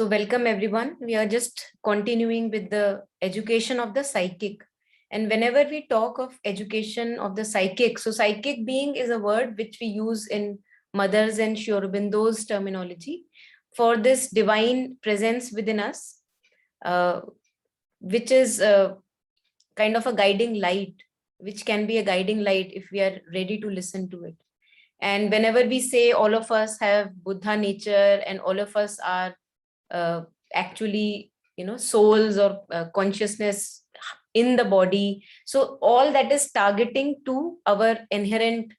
So welcome everyone. We are just continuing with the education of the psychic. And whenever we talk of education of the psychic, so psychic being is a word which we use in Mothers and Sri Aurobindo's terminology for this divine presence within us, uh, which is kind of a guiding light, which can be a guiding light if we are ready to listen to it. And whenever we say all of us have Buddha nature and all of us are uh, actually souls or consciousness in the body, so all that is targeting to our inherent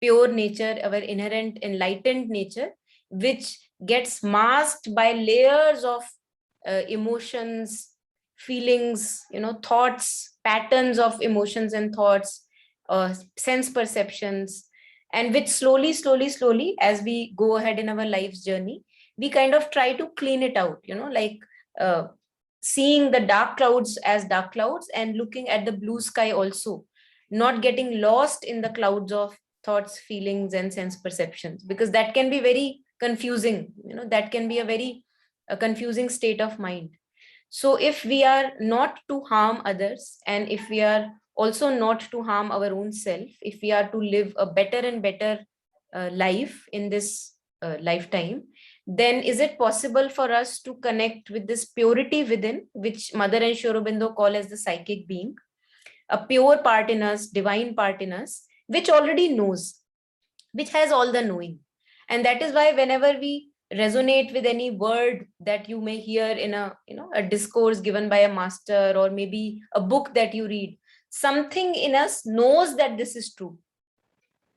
pure nature, our inherent enlightened nature, which gets masked by layers of emotions, feelings, thoughts, patterns of emotions and thoughts, sense perceptions, and which slowly as we go ahead in our life's journey, we kind of try to clean it out, like uh, seeing the dark clouds as dark clouds and looking at the blue sky also, not getting lost in the clouds of thoughts, feelings, and sense perceptions, because that can be very confusing. That can be a very confusing state of mind. So if we are not to harm others, and if we are also not to harm our own self, if we are to live a better and better life in this lifetime, then is it possible for us to connect with this purity within, which Mother and Sri Aurobindo call as the psychic being, a pure part in us, divine part in us, which already knows, which has all the knowing. And that is why whenever we resonate with any word that you may hear in a discourse given by a master, or maybe a book that you read, something in us knows that this is true,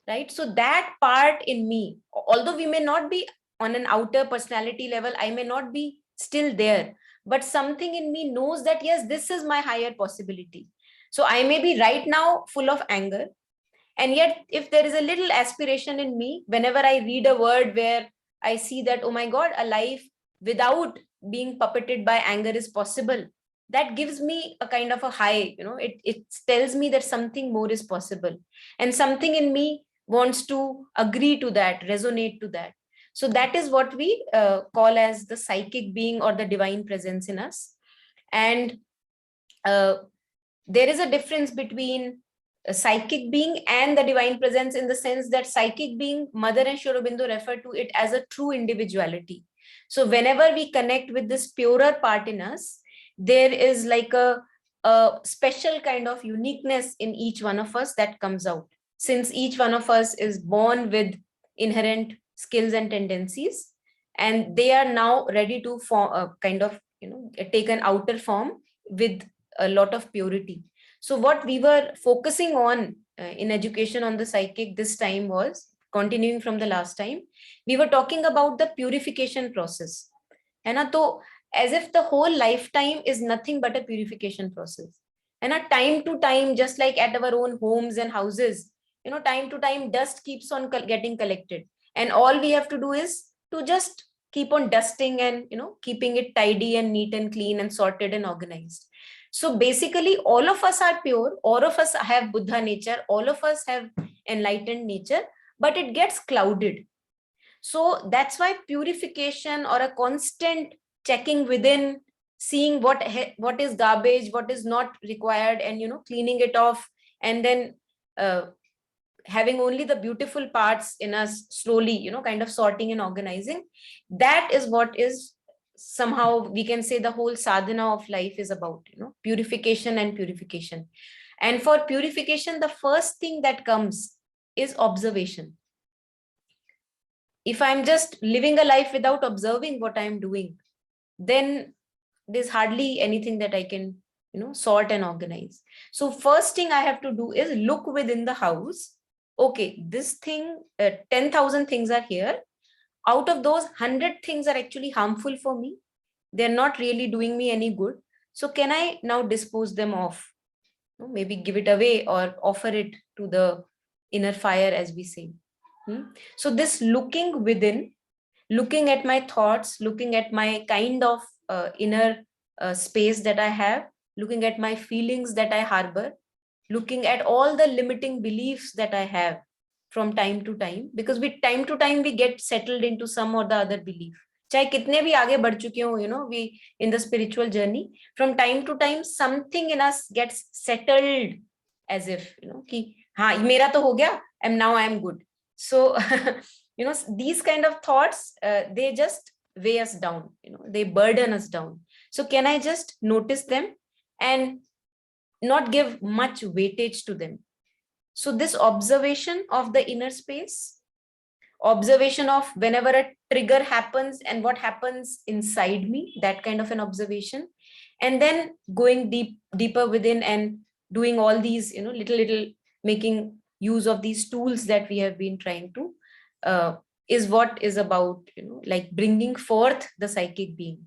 right? So that part in me, although we may not be on an outer personality level, I may not be still there, but something in me knows that yes, this is my higher possibility. So I may be right now full of anger, and yet if there is a little aspiration in me, whenever I read a word where I see that, oh my god, a life without being puppeted by anger is possible, that gives me a kind of a high. It tells me that something more is possible, and something in me wants to agree to that, resonate to that. So that is what we call as the psychic being or the divine presence in us. And uh, there is a difference between a psychic being and the divine presence, in the sense that psychic being, Mother and Sri Aurobindo refer to it as a true individuality. So whenever we connect with this purer part in us, there is like a special kind of uniqueness in each one of us that comes out, since each one of us is born with inherent skills and tendencies, and they are now ready to form kind of take an outer form with a lot of purity. So what we were focusing on in education on the psychic this time was, continuing from the last time, we were talking about the purification process. है ना? तो as if the whole lifetime is nothing but a purification process. And a time to time, just like at our own homes and houses, time to time dust keeps on getting collected, and all we have to do is to just keep on dusting and keeping it tidy and neat and clean and sorted and organized. So basically all of us are pure, all of us have Buddha nature, all of us have enlightened nature, but it gets clouded. So that's why purification, or a constant checking within, seeing what is garbage, what is not required, and cleaning it off, and then uh, having only the beautiful parts in us, slowly kind of sorting and organizing, that is what is, somehow we can say, the whole sadhana of life is about, purification and purification. And for purification, the first thing that comes is observation. If I'm just living a life without observing what I'm doing, then there's hardly anything that I can sort and organize. So first thing I have to do is look within the house. Okay, this thing, 10,000 things are here. Out of those, 100 things are actually harmful for me. They're not really doing me any good. So can I now dispose them off? Maybe give it away or offer it to the inner fire, as we say. So this looking within, looking at my thoughts, looking at my kind of inner space that I have, looking at my feelings that I harbor, looking at all the limiting beliefs that I have from time to time, because with time to time we get settled into some or the other belief. चाहे कितने भी आगे बढ़ चुके हो, we in the spiritual journey, from time to time something in us gets settled, as if कि हाँ मेरा तो हो गया, and now I am good. So these kind of thoughts, they just weigh us down, they burden us down. So can I just notice them and not give much weightage to them? So this observation of the inner space, observation of whenever a trigger happens and what happens inside me, that kind of an observation, and then going deeper within and doing all these little making use of these tools that we have been trying to, is what is about like bringing forth the psychic being,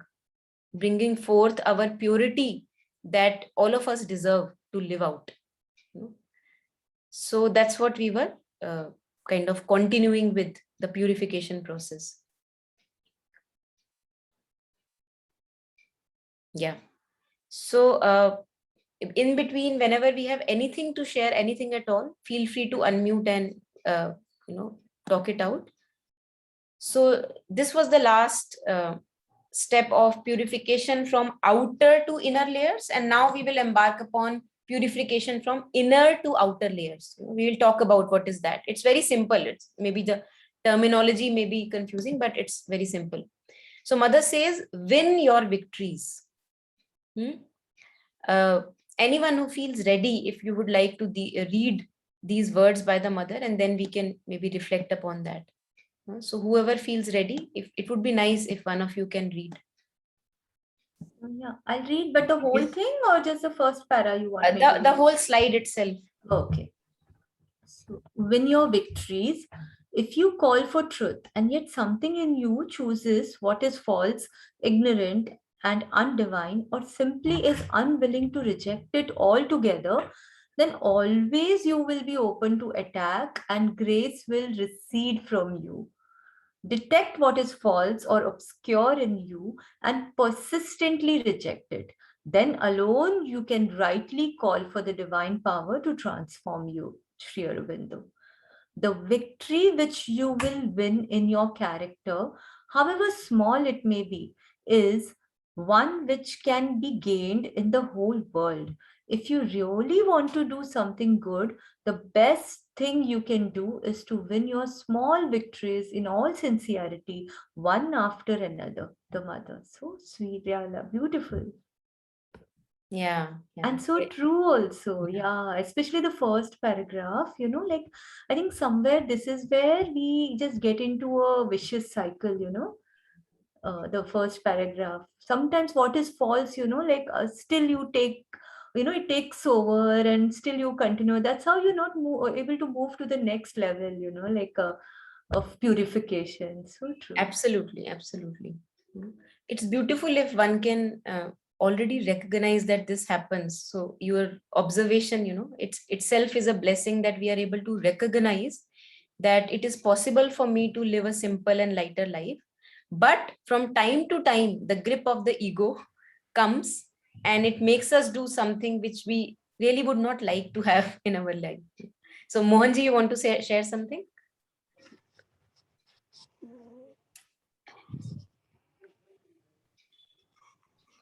bringing forth our purity that all of us deserve to live out. So that's what we were kind of continuing with, the purification process. Yeah. So in between, whenever we have anything to share, anything at all, feel free to unmute and talk it out. So this was the last step of purification from outer to inner layers, and now we will embark upon purification from inner to outer layers. We will talk about what is that. It's very simple. It's maybe the terminology may be confusing, but it's very simple. So mother says, win your victories. Anyone who feels ready, if you would like to read these words by the mother, and then we can maybe reflect upon that. So whoever feels ready, if it would be nice if one of you can read. Yeah, I'll read, but the whole thing or just the first para you want me to read? The whole slide itself. Okay. So, win your victories. If you call for truth and yet something in you chooses what is false, ignorant, and undivine, or simply is unwilling to reject it altogether, then always you will be open to attack and grace will recede from you. Detect what is false or obscure in you and persistently reject it. Then alone you can rightly call for the divine power to transform you, Sri Aurobindo. The victory which you will win in your character, however small it may be, is one which can be gained in the whole world. If you really want to do something good, the best thing you can do is to win your small victories in all sincerity, one after another. The mother. So sweet, Yala, beautiful. Yeah. And so true also, yeah, especially the first paragraph, like I think somewhere this is where we just get into a vicious cycle, the first paragraph. Sometimes what is false, like still you take, it takes over and still you continue. That's how you're not able to move to the next level, like of purification. So true. Absolutely. It's beautiful if one can already recognize that this happens. So your observation, itself is a blessing, that we are able to recognize that it is possible for me to live a simple and lighter life. But from time to time, the grip of the ego comes and it makes us do something which we really would not like to have in our life. So Mohanji, you want to share something?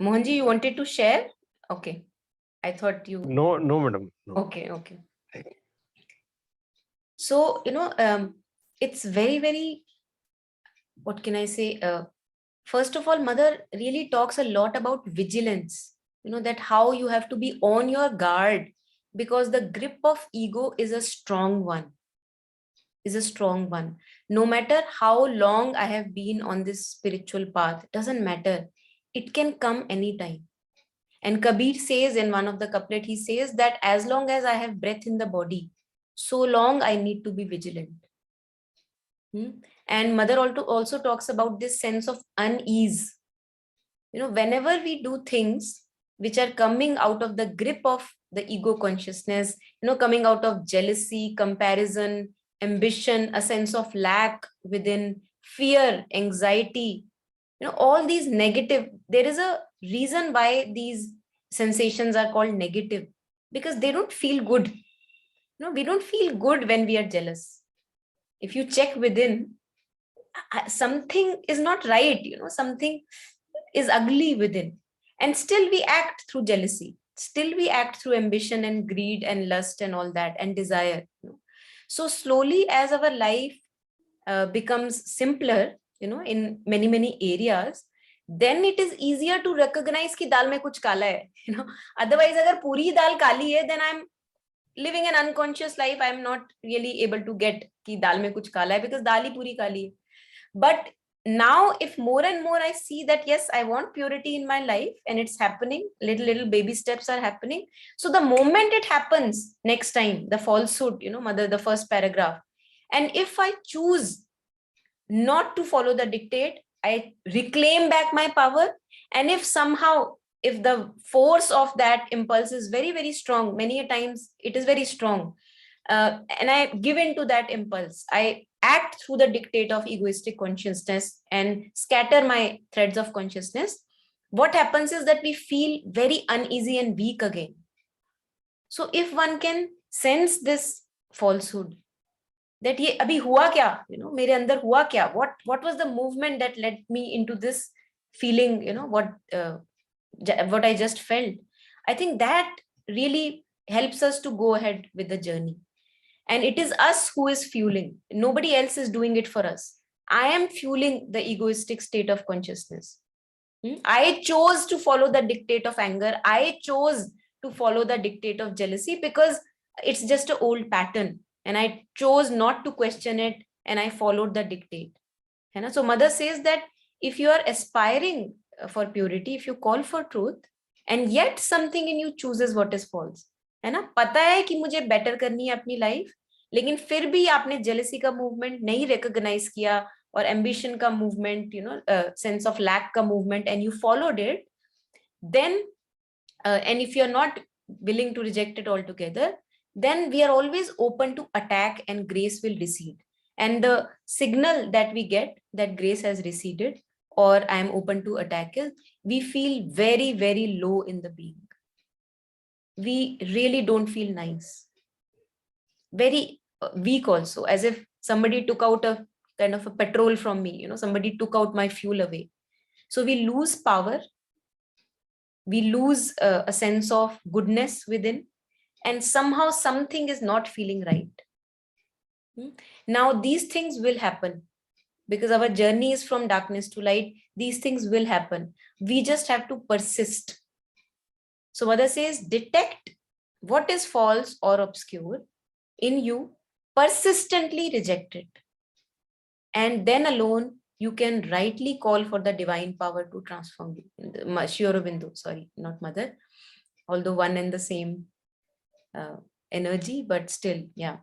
Mohanji, you wanted to share? Okay. I thought you... No, madam. No. Okay. So, it's very, very, what can I say? First of all, mother really talks a lot about vigilance, that how you have to be on your guard, because the grip of ego is a strong one. No matter how long I have been on this spiritual path, doesn't matter. It can come anytime. And Kabir says in one of the couplet, he says that as long as I have breath in the body, so long I need to be vigilant. And mother also talks about this sense of unease. Whenever we do things which are coming out of the grip of the ego consciousness, coming out of jealousy, comparison, ambition, a sense of lack within, fear, anxiety, all these negative, there is a reason why these sensations are called negative, because they don't feel good. We don't feel good when we are jealous. If you check within, something is not right, something is ugly within. And still we act through jealousy, still we act through ambition and greed and lust and all that and desire. So slowly, as our life becomes simpler, in many many areas, then it is easier to recognize ki dal mein kuch kala hai. Otherwise, agar puri dal kali hai, then I'm living an unconscious life. I'm not really able to get ki dal mein kuch kala hai, because dal hi puri kali hai. But now, if more and more I see that yes, I want purity in my life, and it's happening, little baby steps are happening. So the moment it happens next time, the falsehood, mother, the first paragraph, and if I choose not to follow the dictate, I reclaim back my power. And if somehow, if the force of that impulse is very very strong, many a times it is very strong, and I give in to that impulse, I act through the dictate of egoistic consciousness and scatter my threads of consciousness, what happens is that we feel very uneasy and weak again. So if one can sense this falsehood, that ye abhi hua kya, mere andar hua kya, what was the movement that led me into this feeling, what I just felt, I think that really helps us to go ahead with the journey. And it is us who is fueling, nobody else is doing it for us. I am fueling the egoistic state of consciousness. I chose to follow the dictate of anger, I chose to follow the dictate of jealousy, because it's just an old pattern, and I chose not to question it, and I followed the dictate. So mother says that if you are aspiring for purity, if you call for truth, and yet something in you chooses what is false, है ना, पता है कि मुझे better करनी है अपनी life, लेकिन फिर भी आपने जेलसी का मूवमेंट नहीं रिकॉग्नाइज किया, और एम्बिशन का मूवमेंट, सेंस ऑफ लैक का movement, and you followed it, then and if you're not willing to reject it altogether, then we are always open to attack, and grace will recede. And the signal that we get that grace has receded, or I am open to attack, is we feel very very low in the being. We really don't feel nice, very weak also, as if somebody took out a kind of a petrol from me, somebody took out my fuel away. So we lose power, we lose a sense of goodness within, and somehow something is not feeling right. Now these things will happen, because our journey is from darkness to light. These things will happen, we just have to persist. So mother says, detect what is false or obscure in you, persistently reject it, and then alone you can rightly call for the divine power to transform you. Sri Aurobindo, sorry, not mother, although one and the same energy, but still, yeah.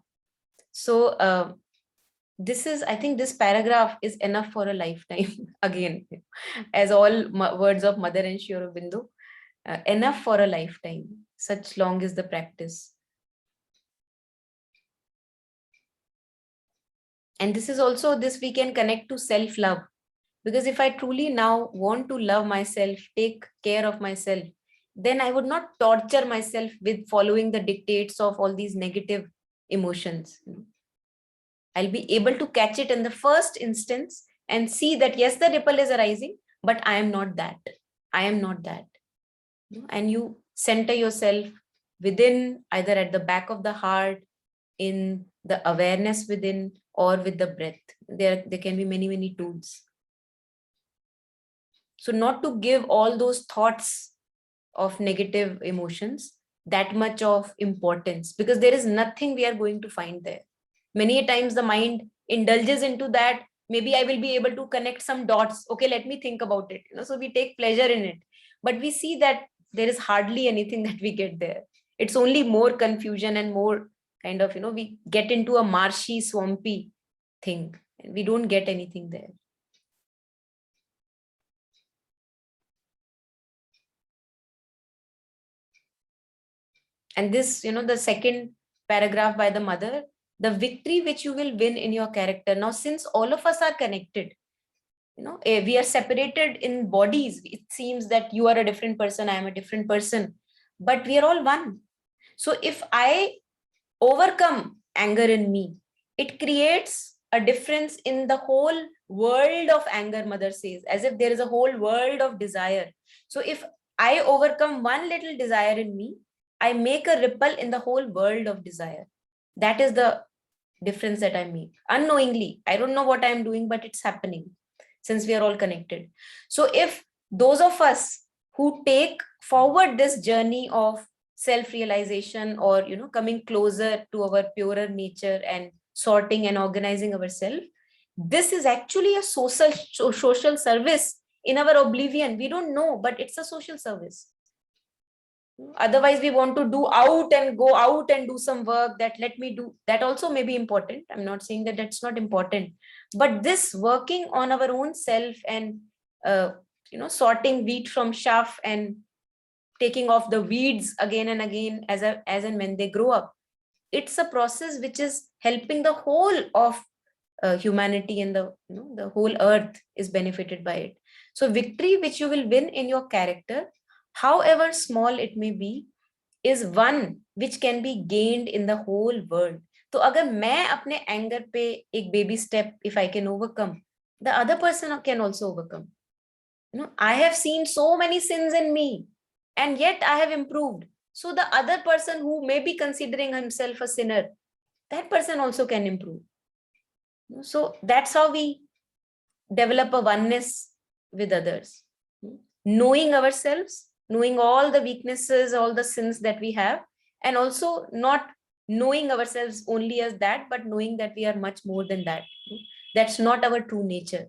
So this is, I think this paragraph is enough for a lifetime. Again, as all words of mother and Sri Aurobindo, enough for a lifetime, such long is the practice. And this is also, this we can connect to self-love, because if I truly now want to love myself, take care of myself, then I would not torture myself with following the dictates of all these negative emotions. I'll be able to catch it in the first instance and see that yes, the ripple is arising, but I am not that. I am not that. And you center yourself within, either at the back of the heart, in the awareness within, or with the breath. There can be many, many tools. So not to give all those thoughts of negative emotions that much of importance, because there is nothing we are going to find there. Many times the mind indulges into that. Maybe I will be able to connect some dots. Okay, let me think about it. So we take pleasure in it, but we see that there is hardly anything that we get there. It's only more confusion and more kind of, we get into a marshy, swampy thing, and we don't get anything there. And this, the second paragraph by the mother, the victory which you will win in your character. Now, since all of us are connected, we are separated in bodies. It seems that you are a different person, I am a different person, but we are all one. So if I overcome anger in me, it creates a difference in the whole world of anger, mother says, as if there is a whole world of desire. So if I overcome one little desire in me, I make a ripple in the whole world of desire. That is the difference that I make unknowingly. I don't know what I'm doing, but it's happening since we are all connected. So if those of us who take forward this journey of self-realization, or coming closer to our purer nature and sorting and organizing ourselves, this is actually a social service in our oblivion. We don't know, but it's a social service. Otherwise we want to go out and do some work, that let me do that also may be important. I'm not saying that that's not important, but this working on our own self and sorting wheat from chaff and taking off the weeds again and again as and when they grow up, it's a process which is helping the whole of humanity, and the whole earth is benefited by it. So victory which you will win in your character, however small it may be, is one which can be gained in the whole world. तो अगर मैं अपने anger पे एक baby step, if I can overcome, the other person can also overcome. I have seen so many sins in me, and yet I have improved. So the other person who may be considering himself a sinner, that person also can improve. So that's how we develop a oneness with others. Knowing ourselves, knowing all the weaknesses, all the sins that we have, and also not knowing ourselves only as that, but knowing that we are much more than that. That's not our true nature.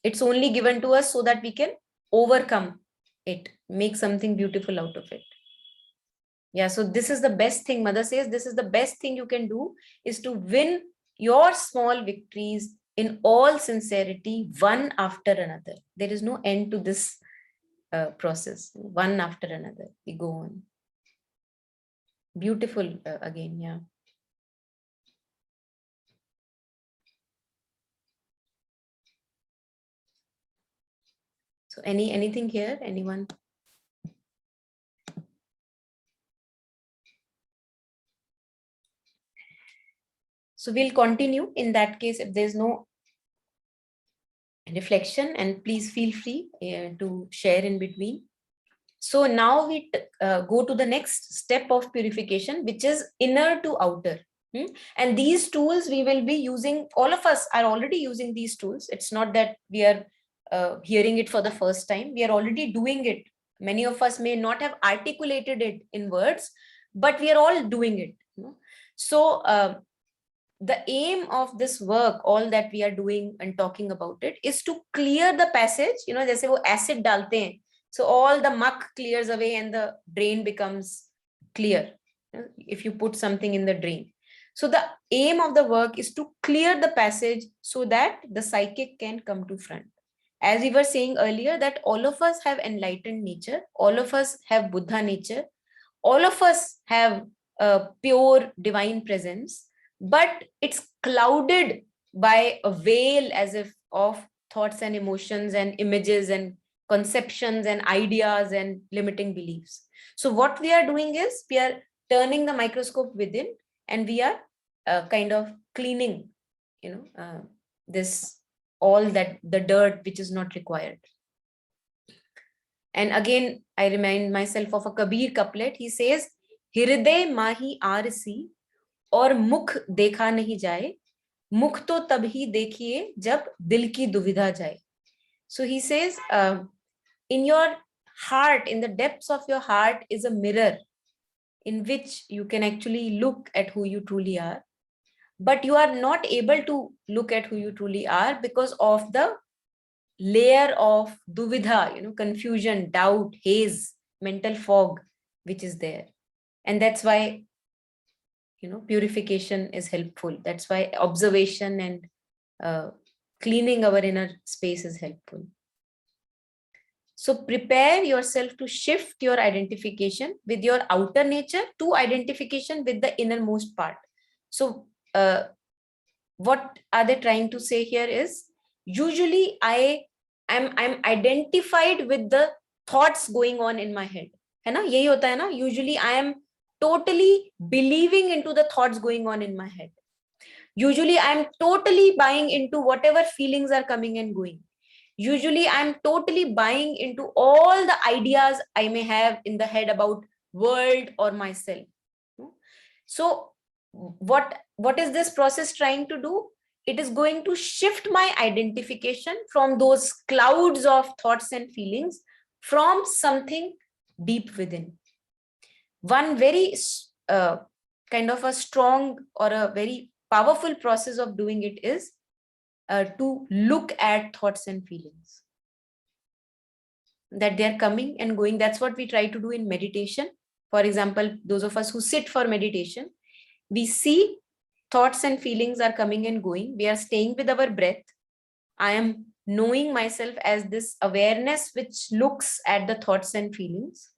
It's only given to us so that we can overcome it, make something beautiful out of it. Yeah, so this is the best thing. Mother says this is the best thing you can do, is to win your small victories in all sincerity, one after another. There is no end to this process. One after another, we go on. Beautiful again, yeah. So anything here, anyone? So we'll continue in that case if there's no reflection, and please feel free to share in between. So now we go to the next step of purification, which is inner to outer. And these tools we will be using, all of us are already using these tools. It's not that we are hearing it for the first time. We are already doing it. Many of us may not have articulated it in words, but we are all doing it. So the aim of this work, all that we are doing and talking about it, is to clear the passage. जैसे वो acid डालते हैं, so all the muck clears away and the drain becomes clear if you put something in the drain. So the aim of the work is to clear the passage so that the psychic can come to front. As we were saying earlier, that all of us have enlightened nature, all of us have Buddha nature, all of us have a pure divine presence, but it's clouded by a veil as if of thoughts and emotions and images and conceptions and ideas and limiting beliefs. So what we are doing is we are turning the microscope within, and we are kind of cleaning, this, all that, the dirt which is not required. And again, I remind myself of a Kabir couplet. He says, Hriday mahi arsi और मुख देखा नहीं जाए, मुख तो तब ही देखिए जब दिल की दुविधा जाए. So he says, in your heart, in the depths of your heart is a mirror in which you can actually look at who you truly are, but you are not able to look at who you truly are because of the layer of duvidha, confusion, doubt, haze, mental fog, which is there. And that's why purification is helpful. That's why observation and cleaning our inner space is helpful. So prepare yourself to shift your identification with your outer nature to identification with the innermost part. So what are they trying to say here is, usually I'm identified with the thoughts going on in my head. है ना, यही होता है ना. Usually I am totally believing into the thoughts going on in my head. Usually I'm totally buying into whatever feelings are coming and going. Usually I'm totally buying into all the ideas I may have in the head about world or myself. So what is this process trying to do? It is going to shift my identification from those clouds of thoughts and feelings from something deep within. One very kind of a strong or a very powerful process of doing it is to look at thoughts and feelings, that they're coming and going. That's what we try to do in meditation. For example, those of us who sit for meditation, we see thoughts and feelings are coming and going. We are staying with our breath. I am knowing myself as this awareness which looks at the thoughts and feelings.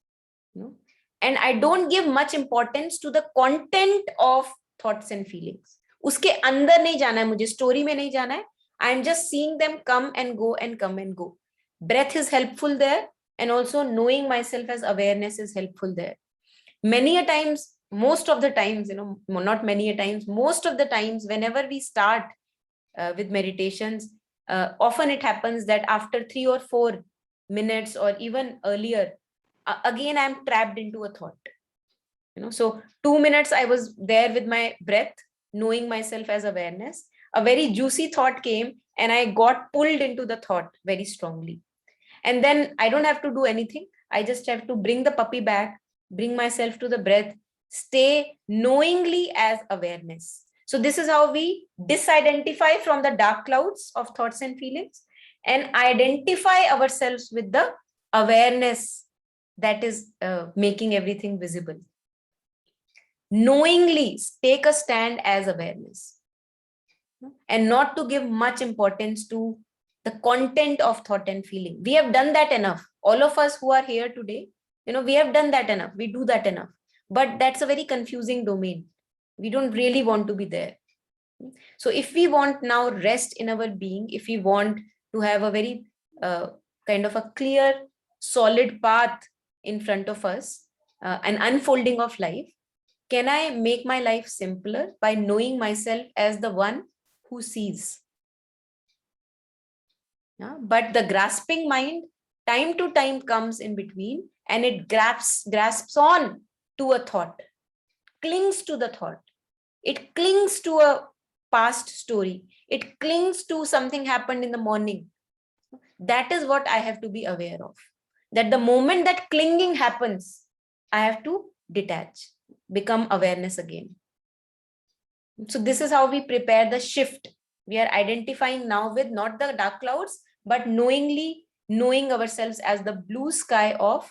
And I don't give much importance to the content of thoughts and feelings. उसके अंदर नहीं जाना है मुझे, story में नहीं जाना है. I am just seeing them come and go and come and go. Breath is helpful there, and also knowing myself as awareness is helpful there. Many a times, most of the times, not many a times, most of the times, whenever we start with meditations, often it happens that after 3 or 4 minutes or even earlier, again I'm trapped into a thought. So 2 minutes I was there with my breath, knowing myself as awareness. A very juicy thought came and I got pulled into the thought very strongly. And then I don't have to do anything. I just have to bring the puppy back, bring myself to the breath, stay knowingly as awareness. So this is how we disidentify from the dark clouds of thoughts and feelings and identify ourselves with the awareness that is making everything visible. Knowingly take a stand as awareness and not to give much importance to the content of thought and feeling. We have done that enough. All of us who are here today, we have done that enough. We do that enough. But that's a very confusing domain. We don't really want to be there. So if we want now rest in our being, if we want to have a very kind of a clear, solid path in front of us, an unfolding of life, can I make my life simpler by knowing myself as the one who sees? But the grasping mind, time to time, comes in between and it grasps on to a thought, clings to the thought. It clings to a past story. It clings to something happened in the morning. That is what I have to be aware of. That the moment that clinging happens, I have to detach, become awareness again. So this is how we prepare the shift. We are identifying now with not the dark clouds, but knowing ourselves as the blue sky of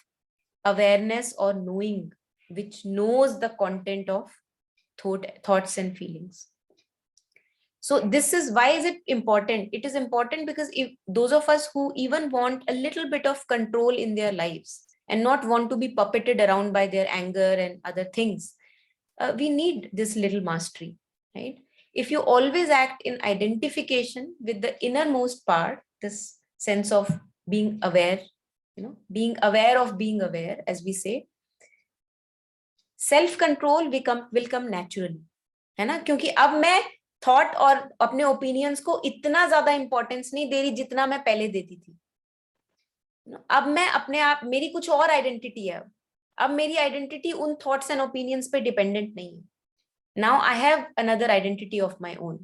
awareness or knowing, which knows the content of thoughts and feelings. So this is why is it important? It is important because if those of us who even want a little bit of control in their lives and not want to be puppeted around by their anger and other things, we need this little mastery, right? If you always act in identification with the innermost part, this sense of being aware, being aware of being aware, as we say, self control will come naturally, है ना? क्योंकि अब मैं thought और अपने opinions को इतना ज्यादा इंपॉर्टेंस नहीं दे रही जितना मैं पहले देती थी. अब मैं अपने आप, मेरी कुछ और आइडेंटिटी है. अब मेरी आइडेंटिटी उन थॉट्स एंड ओपिनियंस पे डिपेंडेंट नहीं है. Now I have another identity of my own.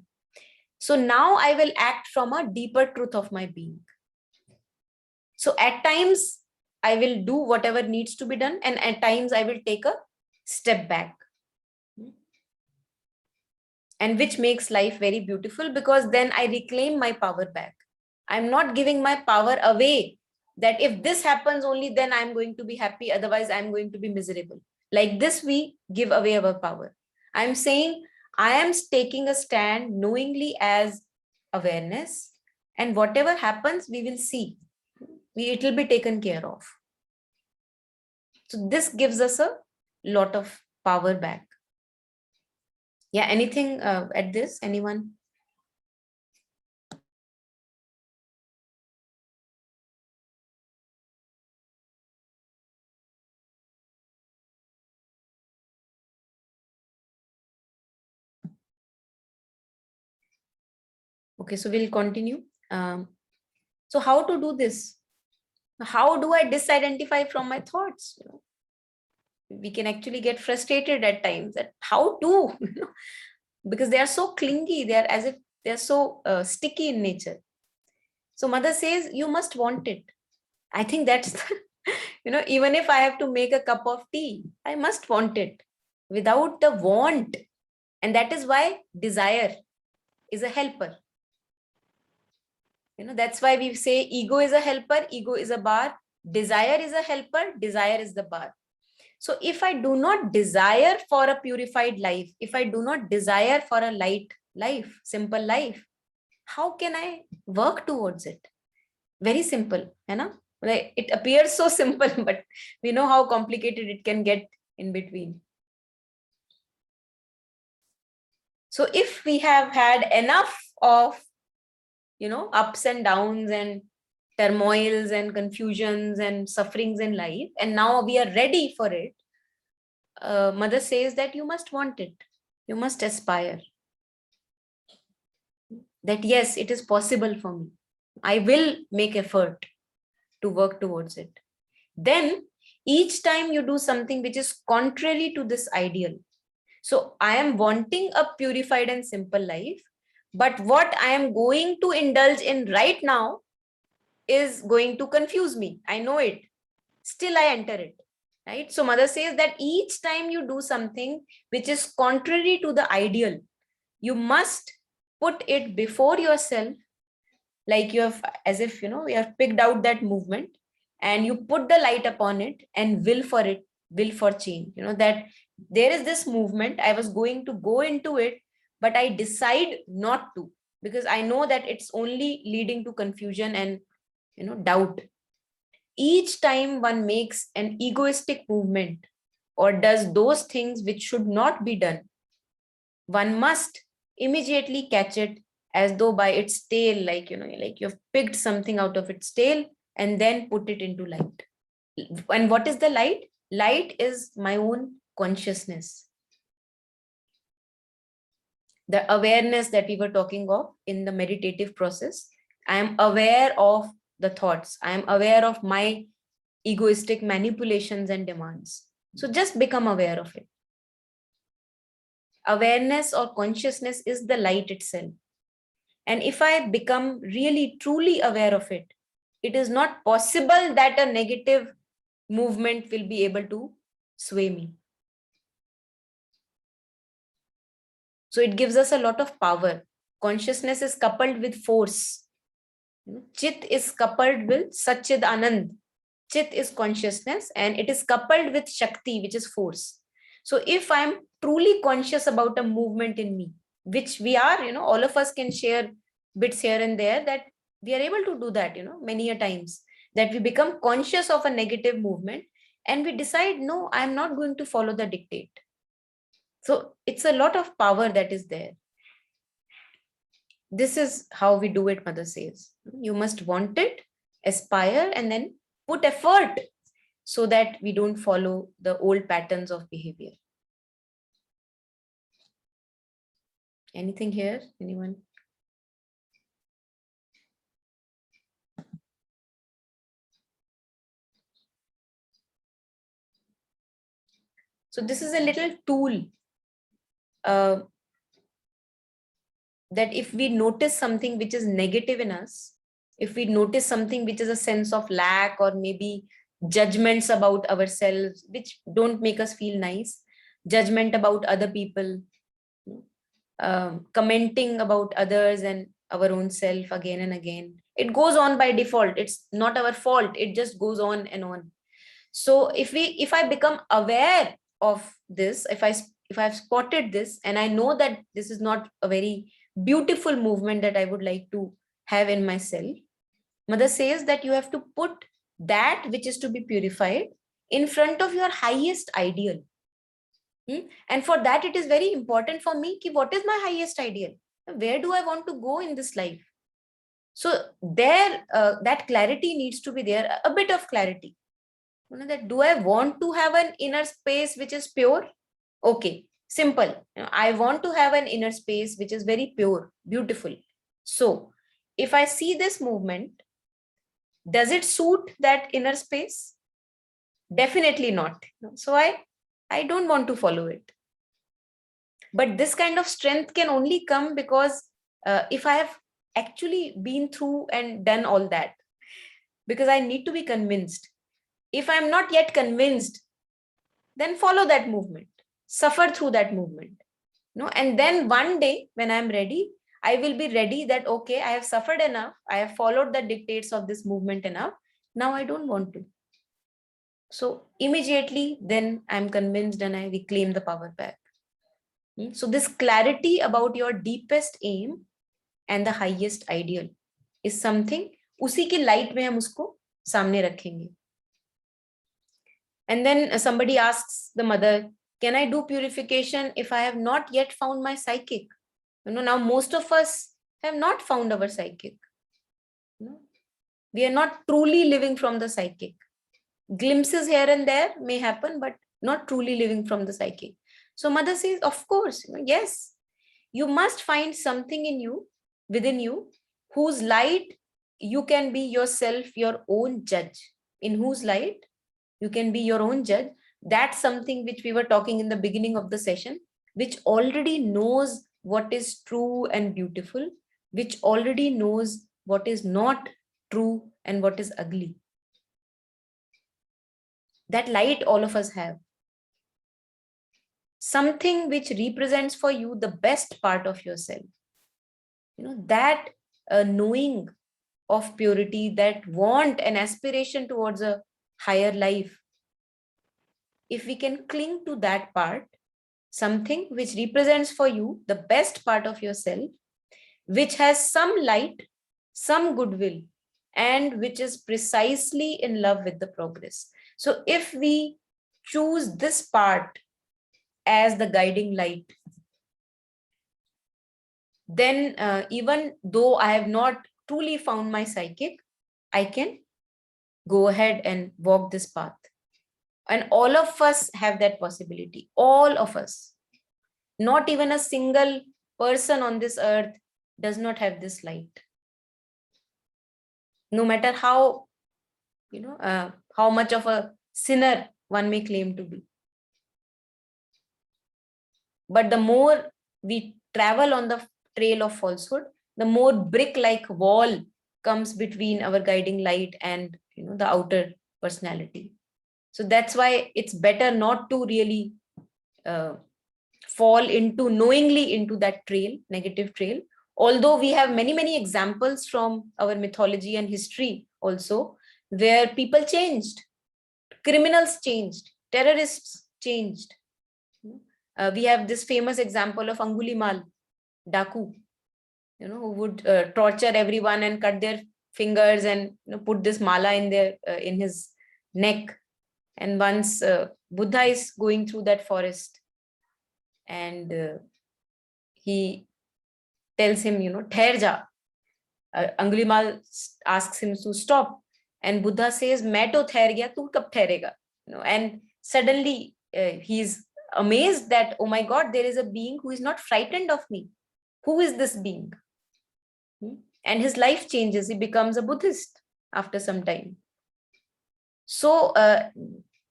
So now I will act from a deeper truth of my being. So at times I will do whatever needs to be done, and at times I will take a step back. And which makes life very beautiful because then I reclaim my power back. I'm not giving my power away that if this happens only then I'm going to be happy, otherwise I'm going to be miserable. Like this, we give away our power. I'm saying I am taking a stand knowingly as awareness, and whatever happens, we will see. It will be taken care of. So this gives us a lot of power back. Yeah, anything at this? Anyone? Okay, so we'll continue. So how to do this? How do I disidentify from my thoughts? We can actually get frustrated at times at how to, because they are so clingy. They are as if they're so sticky in nature. So mother says, you must want it. I think that's, even if I have to make a cup of tea, I must want it without the want. And that is why desire is a helper. That's why we say ego is a helper, ego is a bar, desire is a helper, desire is the bar. So if I do not desire for a purified life, if I do not desire for a light life, simple life, how can I work towards it? Very simple, like it appears so simple, but we know how complicated it can get in between. So if we have had enough of ups and downs and turmoils and confusions and sufferings in life, and now we are ready for it, mother says that you must want it, you must aspire, that yes, it is possible for me, I will make effort to work towards it. Then each time you do something which is contrary to this ideal, so I am wanting a purified and simple life, but what I am going to indulge in right now is going to confuse me. I know it. Still, I enter it. Right? So, mother says that each time you do something which is contrary to the ideal, you must put it before yourself, like you have, as if, you have picked out that movement and you put the light upon it and will for it, will for change. That there is this movement, I was going to go into it, but I decide not to, because I know that it's only leading to confusion and doubt. Each time one makes an egoistic movement or does those things which should not be done, one must immediately catch it as though by its tail, like like you've picked something out of its tail and then put it into light. And what is the light? Light is my own consciousness, the awareness that we were talking of in the meditative process. I am aware of the thoughts, I am aware of my egoistic manipulations and demands. So just become aware of it. Awareness or consciousness is the light itself. And if I become really truly aware of it, it is not possible that a negative movement will be able to sway me. So it gives us a lot of power. Consciousness is coupled with force. Chit is coupled with Satchid Anand. Chit is consciousness and it is coupled with Shakti, which is force. So if I'm truly conscious about a movement in me, which we are, all of us can share bits here and there, that we are able to do that, many a times, that we become conscious of a negative movement and we decide, no, I'm not going to follow the dictate. So it's a lot of power that is there. This is how we do it, mother says. You must want it, aspire, and then put effort so that we don't follow the old patterns of behavior. Anything here? Anyone? So this is a little tool that if we notice something which is negative in us, if we notice something which is a sense of lack or maybe judgments about ourselves, which don't make us feel nice, judgment about other people, commenting about others and our own self again and again. It goes on by default. It's not our fault. It just goes on and on. So if I become aware of this, if I've spotted this and I know that this is not a very beautiful movement that I would like to have in myself, mother says that you have to put that which is to be purified in front of your highest ideal. And for that, it is very important for me ki what is my highest ideal? Where do I want to go in this life? So there, that clarity needs to be there, a bit of clarity. That do I want to have an inner space which is pure? Okay, simple. I want to have an inner space which is very pure, beautiful. So if I see this movement, does it suit that inner space? Definitely not. So I don't want to follow it. But this kind of strength can only come because if I have actually been through and done all that, because I need to be convinced. If I'm not yet convinced, then follow that movement, suffer through that movement. And then one day when I'm ready, I will be ready that, okay, I have suffered enough. I have followed the dictates of this movement enough. Now I don't want to. So immediately then I'm convinced and I reclaim the power back. So this clarity about your deepest aim and the highest ideal is something, उसी की light में हम उसको सामने रखेंगे. And then somebody asks the mother, can I do purification if I have not yet found my psychic? Now most of us have not found our psychic. We are not truly living from the psychic. Glimpses here and there may happen, but not truly living from the psychic. So mother says, of course, yes, you must find something in you, within you, whose light you can be yourself, your own judge. In whose light you can be your own judge. That's something which we were talking in the beginning of the session, which already knows what is true and beautiful, which already knows what is not true and what is ugly. That light all of us have. Something which represents for you the best part of yourself. That knowing of purity, that want and aspiration towards a higher life. If we can cling to that part, something which represents for you the best part of yourself, which has some light, some goodwill, and which is precisely in love with the progress. So if we choose this part as the guiding light, then even though I have not truly found my psychic, I can go ahead and walk this path. And all of us have that possibility. All of us. Not even a single person on this earth does not have this light. No matter how, how much of a sinner one may claim to be. But the more we travel on the trail of falsehood, the more brick-like wall comes between our guiding light and the outer personality. So that's why it's better not to really fall into knowingly into that trail, negative trail. Although we have many, many examples from our mythology and history also, where people changed, criminals changed, terrorists changed. We have this famous example of Angulimal, Daku, who would torture everyone and cut their fingers and put this mala in in his neck. And once Buddha is going through that forest, and he tells him, "Thair ja." Angulimal asks him to stop, and Buddha says, "Main to thair gaya, tu kab thairega?" And suddenly he's amazed that, oh my God, there is a being who is not frightened of me. Who is this being? And his life changes. He becomes a Buddhist after some time. So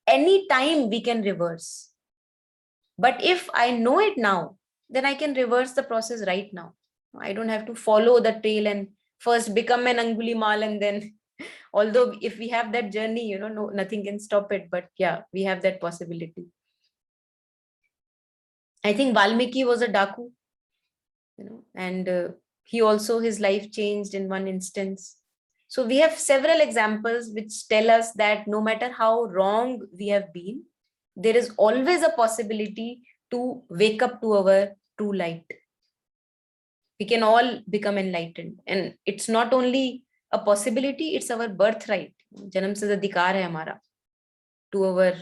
any time we can reverse. But if I know it now, then I can reverse the process right now. I don't have to follow the trail and first become an Angulimal, and then, although if we have that journey, no, nothing can stop it. But yeah, we have that possibility. I think Valmiki was a Daku, and he also, his life changed in one instance. So we have several examples which tell us that no matter how wrong we have been, there is always a possibility to wake up to our true light. We can all become enlightened. And it's not only a possibility, it's our birthright. Janam se adhikar hai hamara to our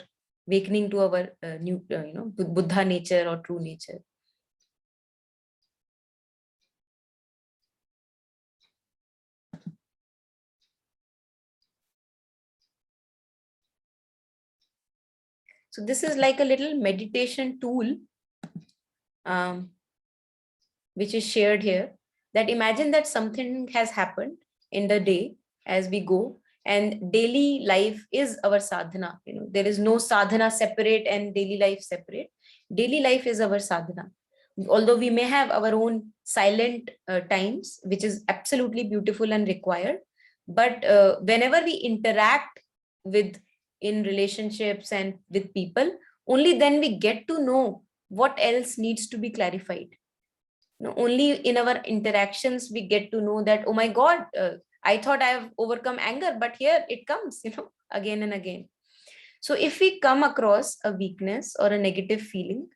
awakening to our new, Buddha nature or true nature. So this is like a little meditation tool, which is shared here. that imagine that something has happened in the day as we go, and daily life is our sadhana. There is no sadhana separate and daily life separate. Daily life is our sadhana. Although we may have our own silent times, which is absolutely beautiful and required, but whenever we interact with in relationships and with people, only then we get to know what else needs to be clarified. Only in our interactions we get to know that, oh my god, I thought I have overcome anger, but here it comes, again and again. So if we come across a weakness or a negative feeling,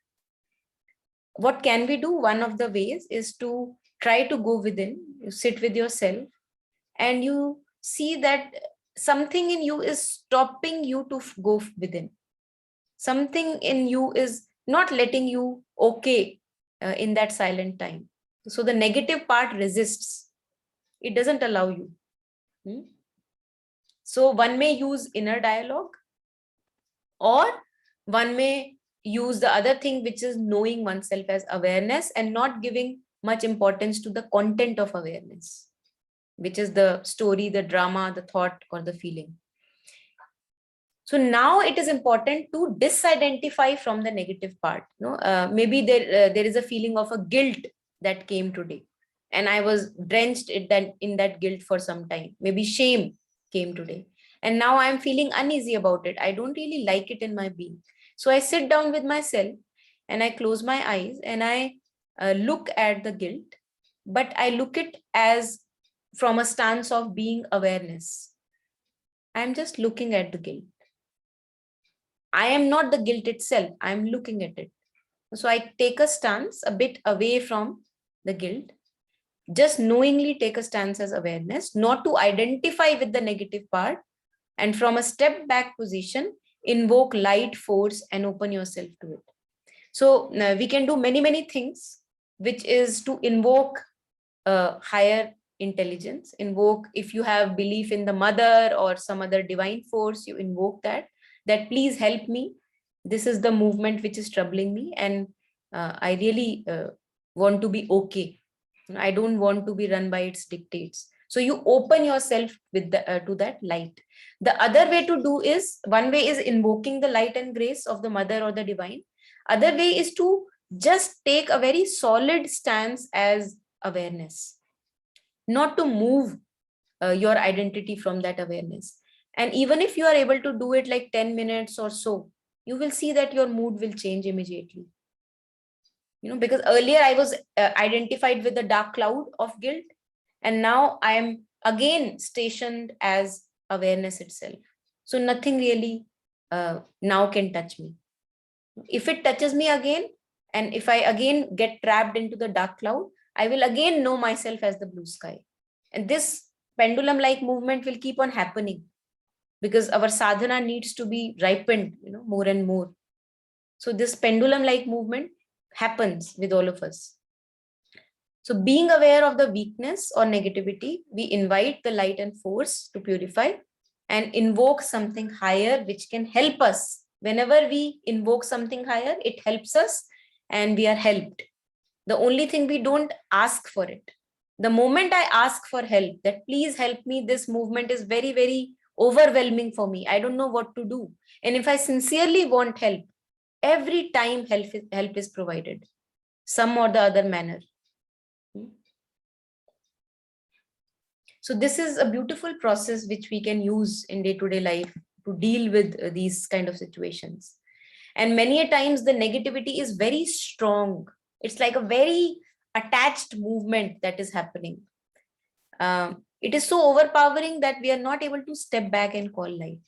what can we do? One of the ways is to try to go within. You sit with yourself and you see that something in you is stopping you to go within. Something in you is not letting you okay in that silent time. So the negative part resists. It doesn't allow you. So one may use inner dialogue, or one may use the other thing, which is knowing oneself as awareness and not giving much importance to the content of awareness, which is the story, the drama, the thought, or the feeling. So now it is important to disidentify from the negative part. Maybe there is a feeling of a guilt that came today, and I was drenched in that guilt for some time. Maybe shame came today, and now I'm feeling uneasy about it. I don't really like it in my being. So I sit down with myself and I close my eyes and I look at the guilt, but I look it as from a stance of being awareness. I'm just looking at the guilt. I am not the guilt itself. I'm looking at it. So I take a stance a bit away from the guilt, just knowingly take a stance as awareness, not to identify with the negative part, and from a step back position, invoke light, force, and open yourself to it. So we can do many, many things, which is to invoke higher intelligence. Invoke, if you have belief in the mother or some other divine force, you invoke that please help me. This is the movement which is troubling me, and I really want to be okay. I don't want to be run by its dictates. So you open yourself with to that light. The other way to do is, one way is invoking the light and grace of the mother or the divine. Other way is to just take a very solid stance as awareness, not to move your identity from that awareness. And even if you are able to do it like 10 minutes or so, you will see that your mood will change immediately. Because earlier I was identified with the dark cloud of guilt, and now I am again stationed as awareness itself. So nothing really now can touch me. If it touches me again, and if I again get trapped into the dark cloud, I will again know myself as the blue sky. And this pendulum like movement will keep on happening, because our sadhana needs to be ripened, more and more. So this pendulum like movement happens with all of us. So being aware of the weakness or negativity, we invite the light and force to purify and invoke something higher which can help us. Whenever we invoke something higher, it helps us and we are helped. The only thing, we don't ask for it. The moment I ask for help, that please help me, this movement is very, very overwhelming for me. I don't know what to do. And if I sincerely want help, every time help is provided, some or the other manner. So this is a beautiful process which we can use in day-to-day life to deal with these kind of situations. And many a times the negativity is very strong. It's like a very attached movement that is happening. It is so overpowering that we are not able to step back and call light.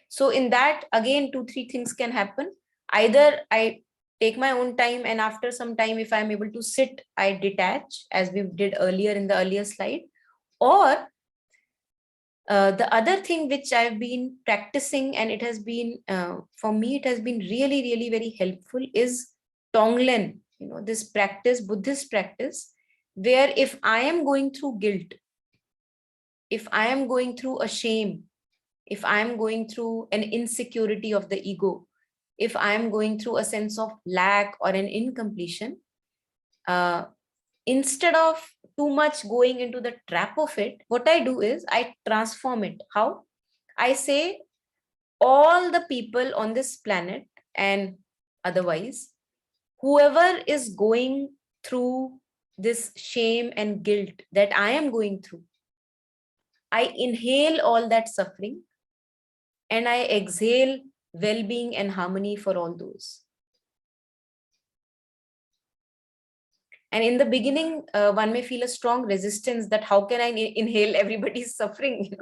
So in that, again, 2-3 things can happen. Either I take my own time, and after some time, if I'm able to sit, I detach, as we did earlier in the earlier slide. Or the other thing which I've been practicing, and it has been, for me, it has been really, really very helpful, is Tonglen. This practice, Buddhist practice, where if I am going through guilt, if I am going through a shame, if I am going through an insecurity of the ego, if I am going through a sense of lack or an incompletion, instead of too much going into the trap of it, what I do is I transform it. How? I say all the people on this planet and otherwise, whoever is going through this shame and guilt that I am going through, I inhale all that suffering and I exhale well-being and harmony for all those. And in the beginning, one may feel a strong resistance that how can I inhale everybody's suffering?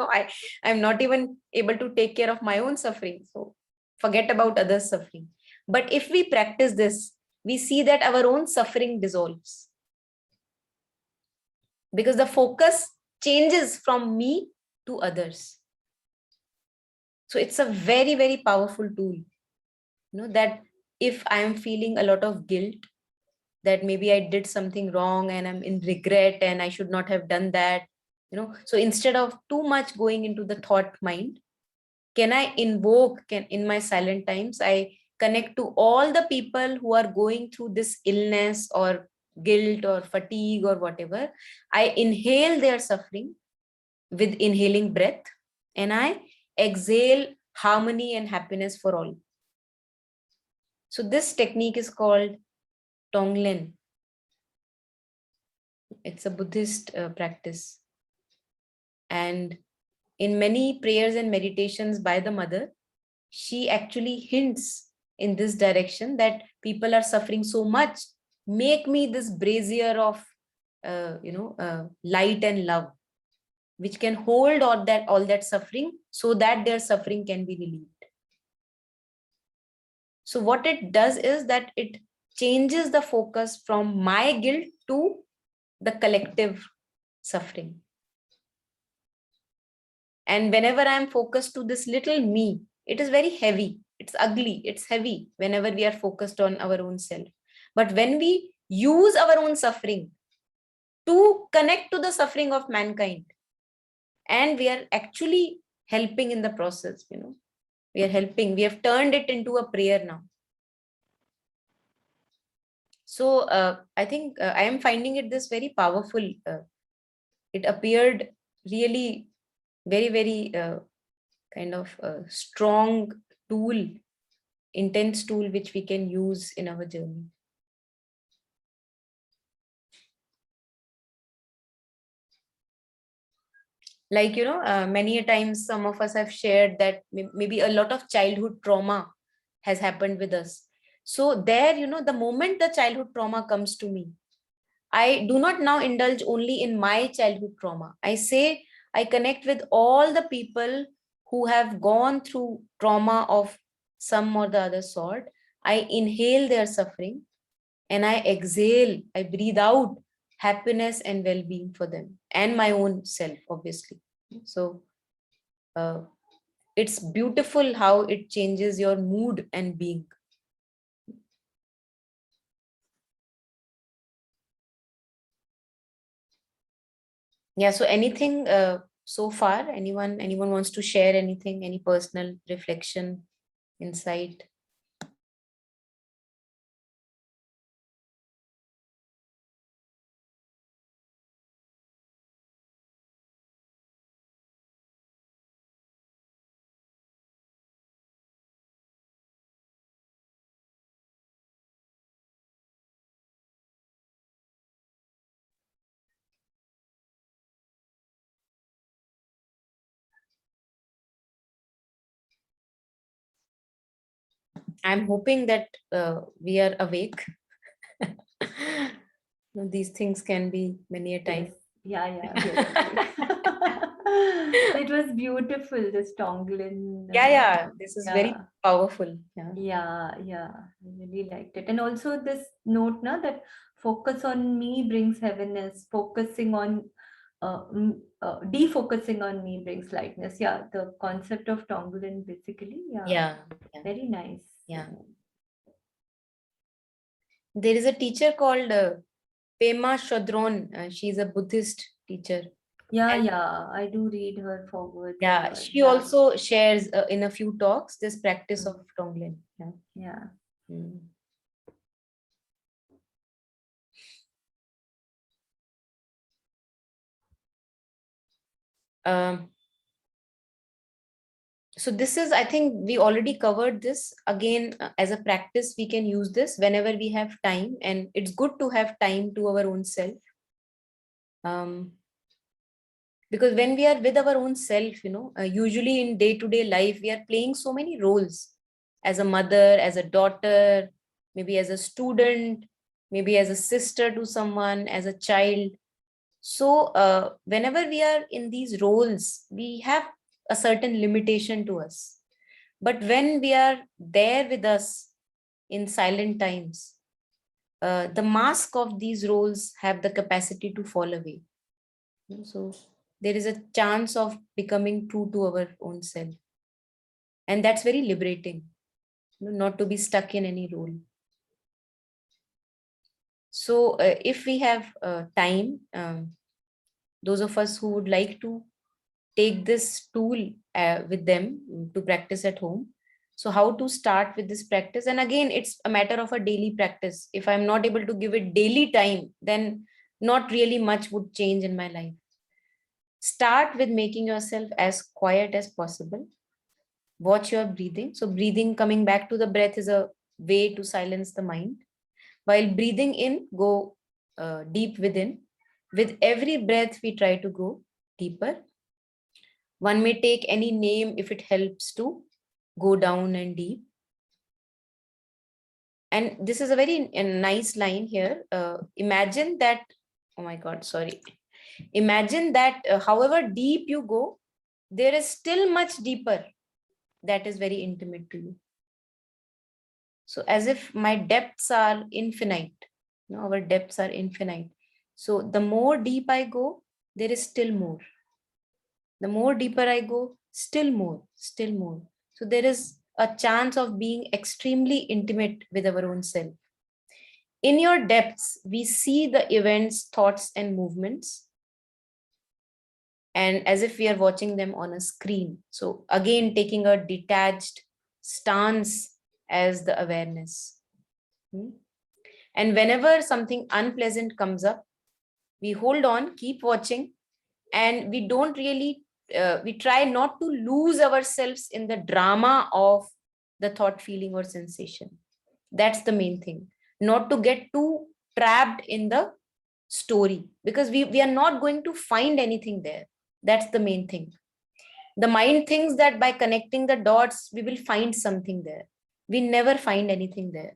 I'm not even able to take care of my own suffering. So forget about others' suffering. But if we practice this, we see that our own suffering dissolves. Because the focus changes from me to others. So it's a very, very powerful tool. That if I am feeling a lot of guilt, that maybe I did something wrong and I'm in regret and I should not have done that. So instead of too much going into the thought mind, can I in my silent times, I connect to all the people who are going through this illness or guilt or fatigue or whatever. I inhale their suffering with inhaling breath and I exhale harmony and happiness for all. So this technique is called Tonglen. It's a Buddhist practice. And in many prayers and meditations by the mother, she actually hints in this direction that people are suffering so much. Make me this brazier of, light and love, which can hold all that suffering so that their suffering can be relieved. So what it does is that it changes the focus from my guilt to the collective suffering. And whenever I'm focused to this little me, it is very heavy. It's ugly. It's heavy whenever we are focused on our own self. But when we use our own suffering to connect to the suffering of mankind, and we are actually helping in the process, we are helping. We have turned it into a prayer now. So I think I am finding it this very powerful. It appeared really very, very kind of strong tool, intense tool, which we can use in our journey. Like, many a times some of us have shared that maybe a lot of childhood trauma has happened with us. So there, the moment the childhood trauma comes to me, I do not now indulge only in my childhood trauma. I say I connect with all the people who have gone through trauma of some or the other sort. I inhale their suffering and I exhale, I breathe out happiness and well-being for them and my own self, obviously. So it's beautiful how it changes your mood and being. Yeah, so anything so far, anyone wants to share anything, any personal reflection, insight? I'm hoping that we are awake. These things can be many a time. Yes. Yeah. It was beautiful, this Tonglen. Yeah, this is very powerful. Yeah, I really liked it. And also this note now that focus on me brings heaviness, focusing on defocusing on me brings lightness. Yeah, the concept of Tonglen basically. Yeah. Very nice. Yeah. There is a teacher called Pema Chodron. She's a Buddhist teacher. Yeah, I do read her forward. Yeah, she also shares in a few talks this practice of Tonglen. Yeah. Mm. So this is, I think we already covered this. Again, as a practice, we can use this whenever we have time, and it's good to have time to our own self. Because when we are with our own self, usually in day-to-day life, we are playing so many roles as a mother, as a daughter, maybe as a student, maybe as a sister to someone, as a child. So whenever we are in these roles, we have a certain limitation to us. But when we are there with us in silent times, the mask of these roles have the capacity to fall away. So there is a chance of becoming true to our own self. And that's very liberating, not to be stuck in any role. So if we have time, those of us who would like to take this tool with them to practice at home. So how to start with this practice? And again, it's a matter of a daily practice. If I'm not able to give it daily time, then not really much would change in my life. Start with making yourself as quiet as possible. Watch your breathing. So breathing, coming back to the breath, is a way to silence the mind. While breathing in, go deep within. With every breath, we try to go deeper. One may take any name if it helps to go down and deep. And this is a very nice line here. Imagine that, oh my God, sorry. Imagine that however deep you go, there is still much deeper that is very intimate to you. So as if my depths are infinite, our depths are infinite. So the more deep I go, there is still more. The more deeper I go, still more, still more. So there is a chance of being extremely intimate with our own self. In your depths, we see the events, thoughts, and movements, and as if we are watching them on a screen. So again, taking a detached stance as the awareness. And whenever something unpleasant comes up, we hold on, keep watching, and we don't really, we try not to lose ourselves in the drama of the thought, feeling, or sensation. That's the main thing. Not to get too trapped in the story, because we are not going to find anything there. That's the main thing. The mind thinks that by connecting the dots, we will find something there. We never find anything there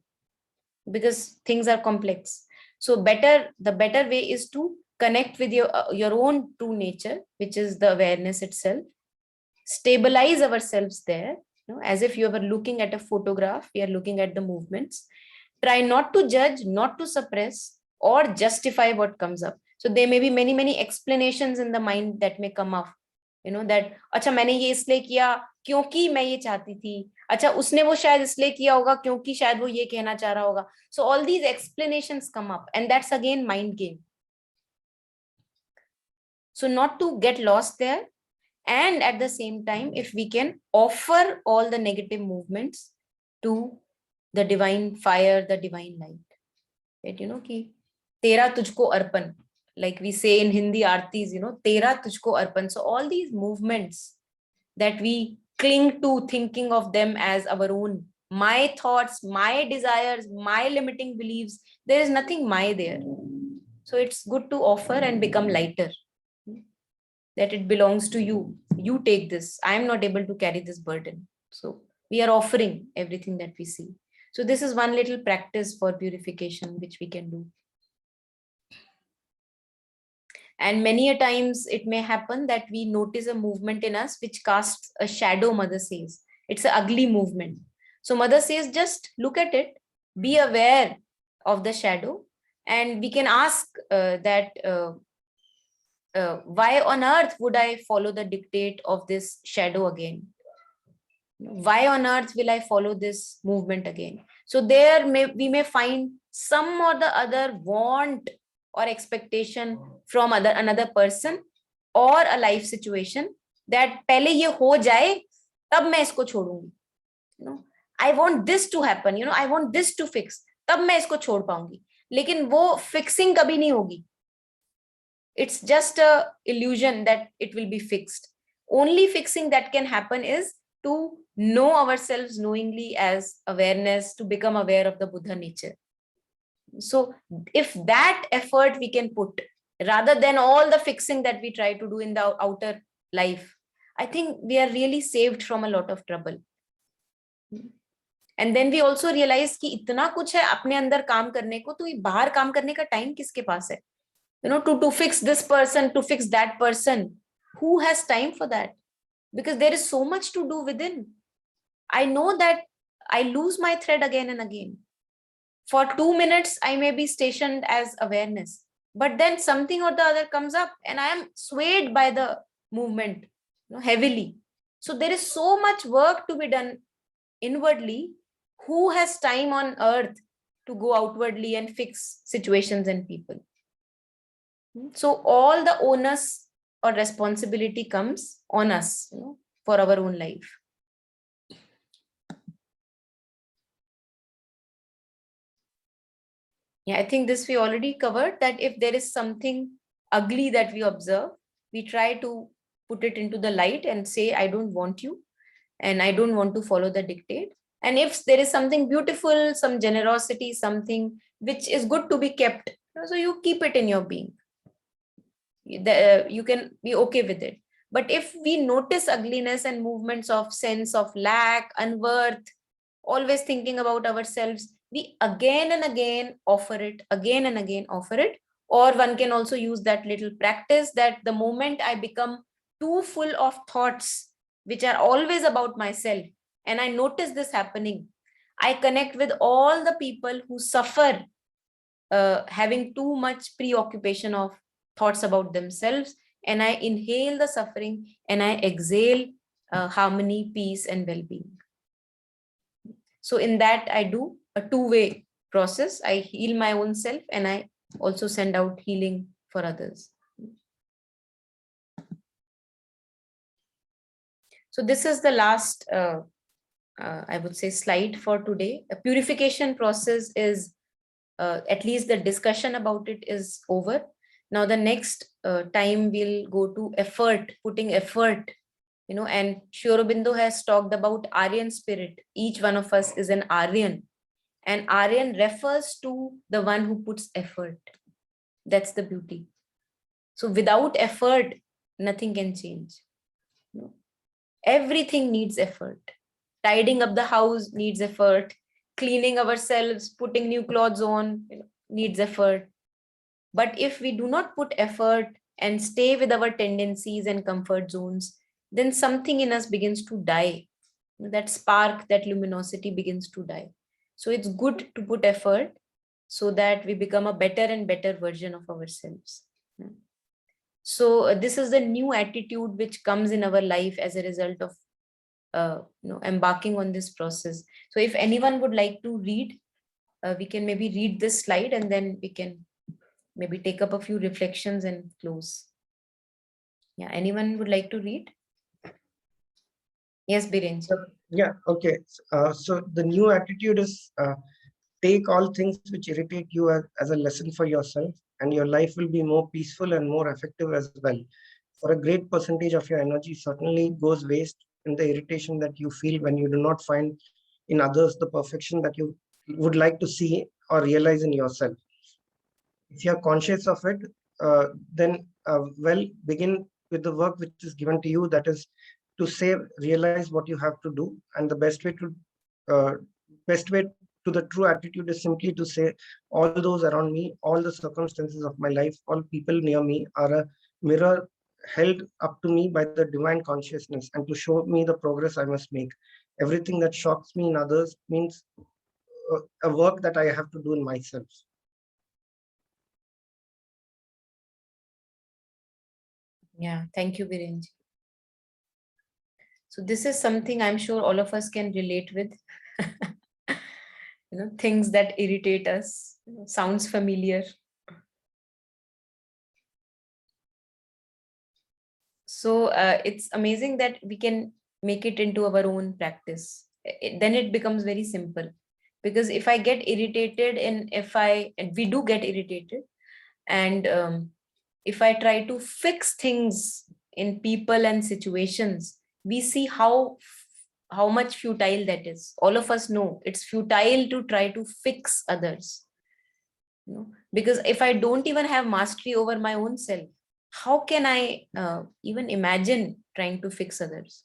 because things are complex. So the better way is to connect with your own true nature, which is the awareness itself. Stabilize ourselves there, as if you were looking at a photograph. We are looking at the movements. Try not to judge, not to suppress or justify what comes up. So there may be many explanations in the mind that may come up, that अच्छा मैंने ये इसलिए किया क्योंकि मैं ये चाहती थी, अच्छा उसने वो शायद इसलिए किया होगा क्योंकि शायद वो ये कहना चाह रहा होगा. So all these explanations come up, and that's again mind game. So not to get lost there, and at the same time, if we can offer all the negative movements to the divine fire, the divine light, right? Ki tera tujhko arpan, like we say in Hindi aartis, tera tujhko arpan. So all these movements that we cling to, thinking of them as our own, my thoughts, my desires, my limiting beliefs, there is nothing my there. So it's good to offer and become lighter, that it belongs to you. You take this. I am not able to carry this burden. So we are offering everything that we see. So this is one little practice for purification, which we can do. And many a times it may happen that we notice a movement in us which casts a shadow, mother says. It's an ugly movement. So mother says, just look at it, be aware of the shadow, and we can ask why on earth would I follow the dictate of this shadow again? Why on earth will I follow this movement again? So we may find some or the other want or expectation from another person or a life situation that पहले ये हो जाए तब मैं इसको छोड़ूंगी. I want this to happen, I want this to fix, तब मैं इसको छोड़ पाऊंगी. लेकिन वो fixing कभी नहीं होगी. It's just a illusion that it will be fixed. Only fixing that can happen is to know ourselves knowingly as awareness, to become aware of the Buddha nature. So if that effort we can put, rather than all the fixing that we try to do in the outer life, I think we are really saved from a lot of trouble. And then we also realize कि इतना कुछ है अपने अंदर काम करने को, तो ये बाहर काम करने का टाइम किसके पास है? To fix this person, to fix that person. Who has time for that? Because there is so much to do within. I know that I lose my thread again and again. For 2 minutes, I may be stationed as awareness, but then something or the other comes up and I am swayed by the movement heavily. So there is so much work to be done inwardly. Who has time on earth to go outwardly and fix situations and people? So all the onus or responsibility comes on us, for our own life. Yeah, I think this we already covered, that if there is something ugly that we observe, we try to put it into the light and say, I don't want you, and I don't want to follow the dictate. And if there is something beautiful, some generosity, something which is good to be kept, so you keep it in your being. You can be okay with it. But if we notice ugliness and movements of sense of lack, unworth, always thinking about ourselves, we again and again offer it, again and again offer it. Or one can also use that little practice that the moment I become too full of thoughts which are always about myself, and I notice this happening, I connect with all the people who suffer having too much preoccupation of thoughts about themselves, and I inhale the suffering and I exhale harmony, peace, and well-being. So in that, I do a two-way process. I heal my own self and I also send out healing for others. So this is the last, I would say, slide for today. A purification process is, at least the discussion about it is over. Now the next time we'll go to effort, putting effort, and Sri Aurobindo has talked about Aryan spirit. Each one of us is an Aryan, and Aryan refers to the one who puts effort. That's the beauty. So without effort, nothing can change. Everything needs effort. Tidying up the house needs effort. Cleaning ourselves, putting new clothes on, needs effort. But if we do not put effort and stay with our tendencies and comfort zones, then something in us begins to die. That spark, that luminosity begins to die. So it's good to put effort so that we become a better and better version of ourselves. So this is the new attitude which comes in our life as a result of embarking on this process. So if anyone would like to read, we can maybe read this slide and then we can maybe take up a few reflections and close. Yeah, anyone would like to read? Yes, Birenji. Yeah, okay. So the new attitude is take all things which irritate you as a lesson for yourself, and your life will be more peaceful and more effective as well. For a great percentage of your energy certainly goes waste in the irritation that you feel when you do not find in others the perfection that you would like to see or realize in yourself. If you are conscious of it, then begin with the work which is given to you, that is to realize what you have to do. And the best way to the true attitude is simply to say, all those around me, all the circumstances of my life, all people near me are a mirror held up to me by the divine consciousness, and to show me the progress I must make. Everything that shocks me in others means a work that I have to do in myself. Yeah, thank you, Birenji. So this is something I'm sure all of us can relate with. Things that irritate us. Sounds familiar. So it's amazing that we can make it into our own practice. Then it becomes very simple. Because if I get irritated and we do get irritated, and if I try to fix things in people and situations, we see how much futile that is. All of us know it's futile to try to fix others. Because if I don't even have mastery over my own self, how can I even imagine trying to fix others?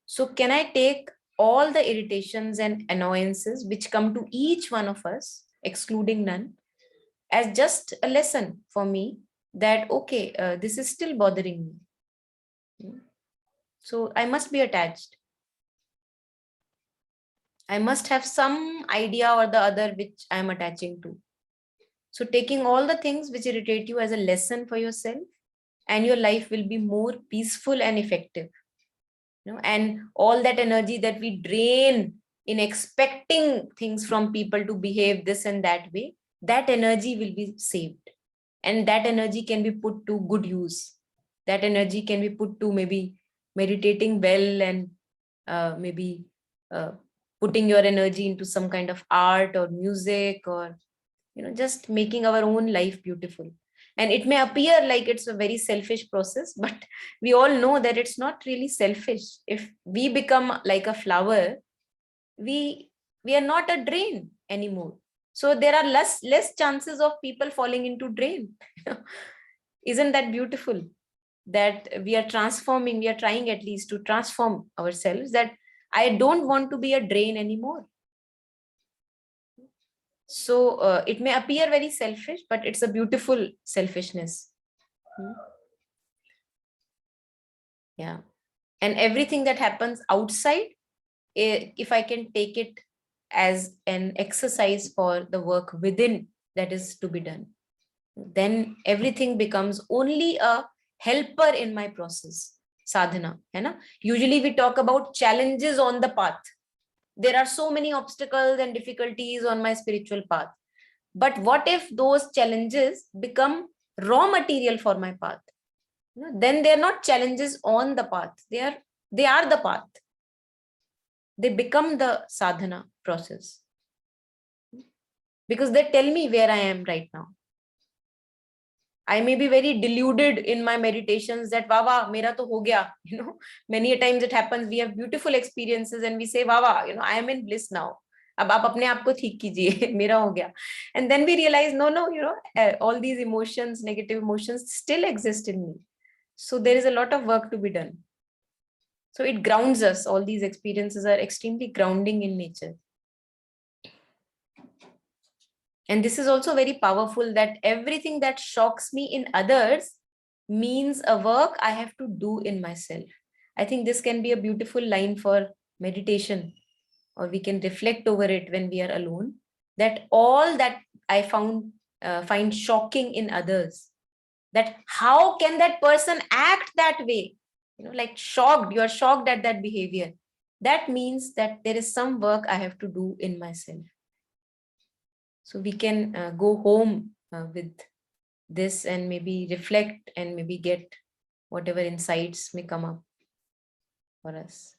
So can I take all the irritations and annoyances which come to each one of us, excluding none, as just a lesson for me that, okay, this is still bothering me. So I must be attached. I must have some idea or the other which I'm attaching to. So taking all the things which irritate you as a lesson for yourself, and your life will be more peaceful and effective. And all that energy that we drain in expecting things from people to behave this and that way, that energy will be saved. And that energy can be put to good use. That energy can be put to maybe meditating well, and maybe putting your energy into some kind of art or music, or just making our own life beautiful. And it may appear like it's a very selfish process, but we all know that it's not really selfish. If we become like a flower, we are not a drain anymore. So there are less chances of people falling into drain. Isn't that beautiful? That we are transforming, we are trying at least to transform ourselves, that I don't want to be a drain anymore. So it may appear very selfish, but it's a beautiful selfishness. Yeah. And everything that happens outside, if I can take it as an exercise for the work within that is to be done, then everything becomes only a helper in my process. Sadhana. Usually we talk about challenges on the path. There are so many obstacles and difficulties on my spiritual path. But what if those challenges become raw material for my path? Then they're not challenges on the path. They are the path. They become the sadhana process. Because they tell me where I am right now. I may be very deluded in my meditations that wow, mera to ho gaya. Many a times it happens, we have beautiful experiences and we say, wow, I am in bliss now. अब आप अपने आप को ठीक कीजिए, मेरा हो गया. And then we realize, no, all these emotions, negative emotions still exist in me. So there is a lot of work to be done. So it grounds us. All these experiences are extremely grounding in nature. And this is also very powerful, that everything that shocks me in others means a work I have to do in myself. I think this can be a beautiful line for meditation, or we can reflect over it when we are alone, that all that I find shocking in others, that how can that person act that way? Like shocked, you are shocked at that behavior. That means that there is some work I have to do in myself. So we can go home with this and maybe reflect and maybe get whatever insights may come up for us.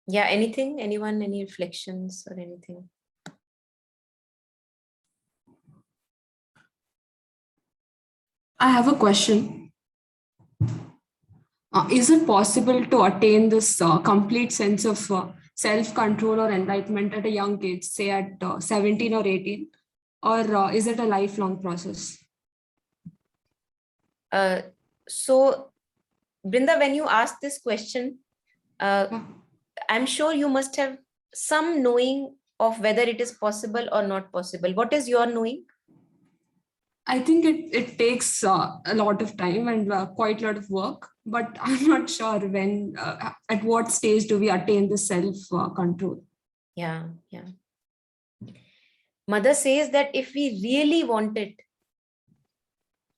Yeah, anything? Anyone? Any reflections or anything? I have a question. Is it possible to attain this complete sense of self-control or enlightenment at a young age, say at 17 or 18? Or is it a lifelong process? So, Brinda, when you asked this question, I'm sure you must have some knowing of whether it is possible or not possible. What is your knowing? I think it takes a lot of time and quite a lot of work, but I'm not sure when, at what stage do we attain the self-control? Yeah. Mother says that if we really want it,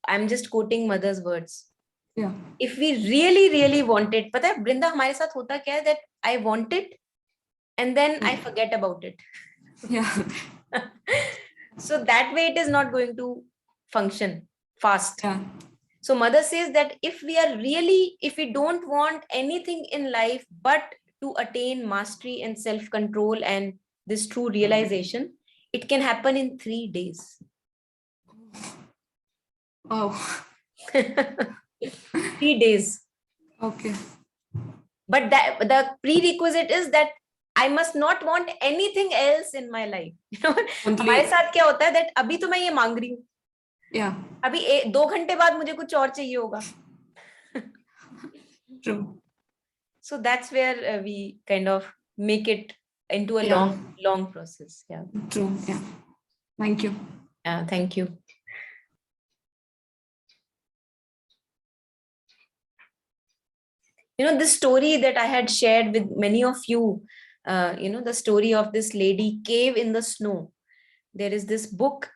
I'm just quoting mother's words. Yeah. If we really want it, पता है Brinda हमारे साथ होता क्या है, that I want it and then I forget about it. Yeah. So that way it is not going to function fast. Yeah. So mother says that if we don't want anything in life but to attain mastery and self-control and this true realization, it can happen in 3 days. Oh, 3 days. okay. But the prerequisite is that I must not want anything else in my life. हमारे साथ क्या होता है that अभी तो मैं ये मांग रही हूँ, Yeah, अभी 2 घंटे बाद मुझे कुछ और चाहिए होगा. true. So that's where we kind of make it into a Yeah. long process. Yeah. True. Yeah. Thank you. Thank you. This story that I had shared with many of you, the story of this lady, Cave in the Snow. There is this book,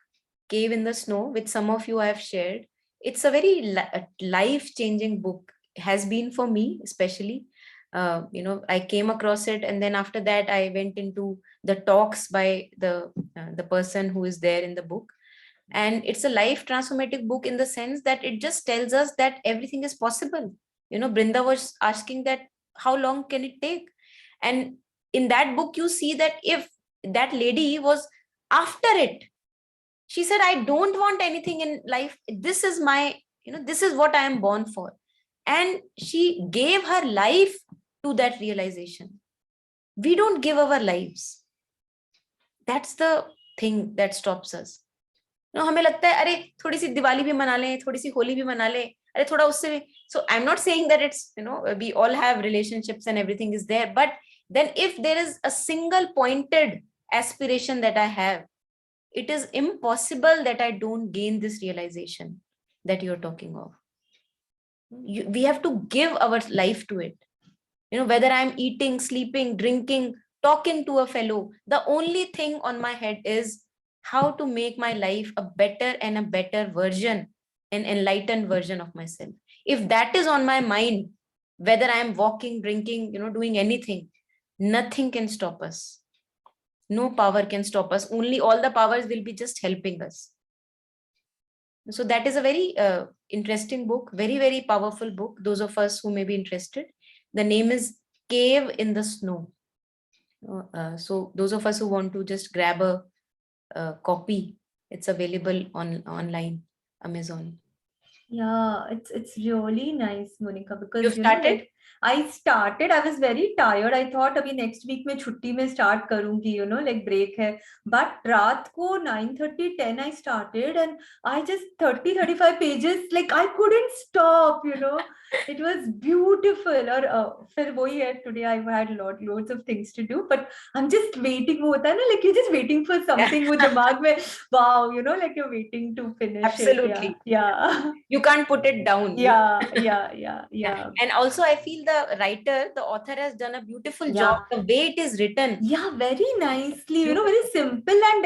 Cave in the Snow, which some of you I have shared. It's a very life-changing book, has been for me, especially. I came across it, and then after that, I went into the talks by the person who is there in the book. And it's a life transformative book in the sense that it just tells us that everything is possible. Brinda was asking that how long can it take? And in that book, you see that if that lady was after it, she said, I don't want anything in life. This is my, this is what I am born for. And she gave her life to that realization. We don't give our lives. That's the thing that stops us. हमें लगता है अरे थोड़ी सी दिवाली भी मना लें, थोड़ी सी होली भी मना लें, अरे थोड़ा उससे भी. So I'm not saying that it's, we all have relationships and everything is there, but then if there is a single pointed aspiration that I have, it is impossible that I don't gain this realization that you're talking of. We have to give our life to it. Whether I'm eating, sleeping, drinking, talking to a fellow, the only thing on my head is how to make my life a better and a better version, an enlightened version of myself. If that is on my mind, whether I'm walking, drinking, doing anything, nothing can stop us. No power can stop us. Only all the powers will be just helping us. So that is a very interesting book, very, very powerful book. Those of us who may be interested, the name is Cave in the Snow. So those of us who want to just grab a copy, it's available online, Amazon. Yeah, it's really nice, Monica, because You've started? I started. I was very tired. I thought अभी next week में छुट्टी में start करूँगी, like break है. But रात को 9:30, 10 I started, and I just 35 pages, like I couldn't stop, It was beautiful. और फिर वही है, today I've had loads of things to do, but I'm just waiting. वो होता है ना, like you're just waiting for something with दिमाग में, wow, like you're waiting to finish Absolutely. it. Yeah. You can't put it down. Yeah. And also I feel the author has done a beautiful job. The way it is written. Yeah, very nicely, very simple and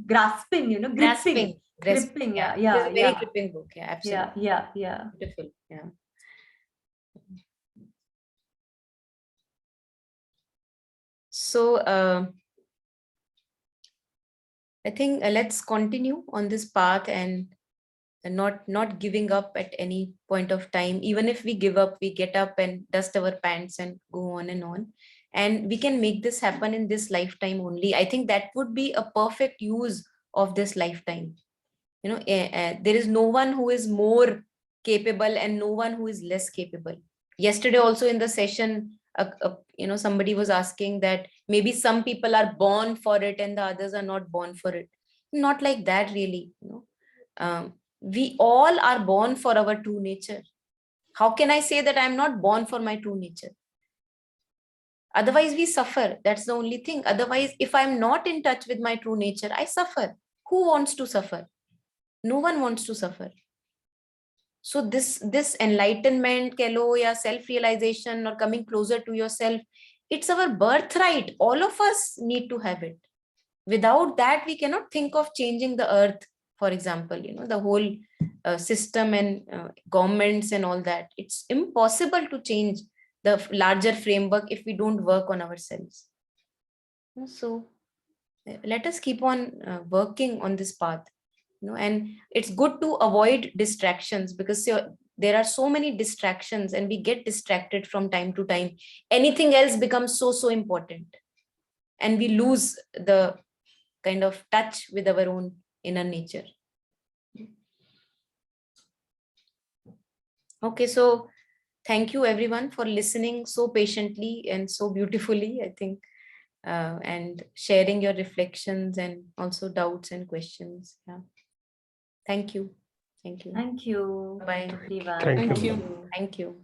grasping, gripping. Gripping, yeah. It's a very gripping book. Yeah, absolutely. Yeah. Beautiful. Yeah. So I think let's continue on this path and not giving up at any point of time. Even if we give up, we get up and dust our pants and go on. And we can make this happen in this lifetime only. I think that would be a perfect use of this lifetime. There is no one who is more capable and no one who is less capable. Yesterday also in the session, somebody was asking that maybe some people are born for it and the others are not born for it. Not like that, really. We all are born for our true nature. How can I say that I'm not born for my true nature? Otherwise we suffer. That's the only thing. Otherwise, if I'm not in touch with my true nature, I suffer. Who wants to suffer? No one wants to suffer. So this enlightenment, ya self-realization or coming closer to yourself, it's our birthright. All of us need to have it. Without that, we cannot think of changing the earth, for example, the whole system and governments and all that. It's impossible to change the larger framework if we don't work on ourselves. So let us keep on working on this path. And it's good to avoid distractions, because there are so many distractions and we get distracted from time to time. Anything else becomes so important, and we lose the kind of touch with our own inner nature. Okay, so thank you everyone for listening so patiently and so beautifully, I think, and sharing your reflections and also doubts and questions. Yeah. Thank you. Thank you. Thank you. Bye. Everyone. Thank you. Thank you.